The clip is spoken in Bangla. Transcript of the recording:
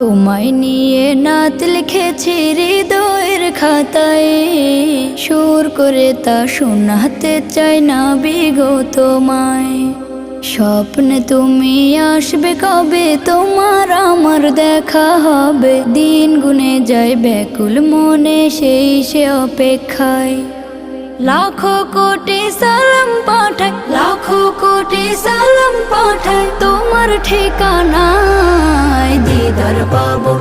তোমায় নিয়ে নাত লিখেছি হৃদয়ের খাতায়, সুর করে তা শোনাতে চাই না বিগো তোমায়। স্বপ্নে তুমি আসবে কবে, তোমার আমার দেখা হবে, দিন গুনে যায় ব্যাকুল মনে সেই সে অপেক্ষায়। লাখো কোটি সালাম পাঠাই, লাখো কোটি সালাম পাঠাই তোমার ঠিকানায়, দিদার পাবো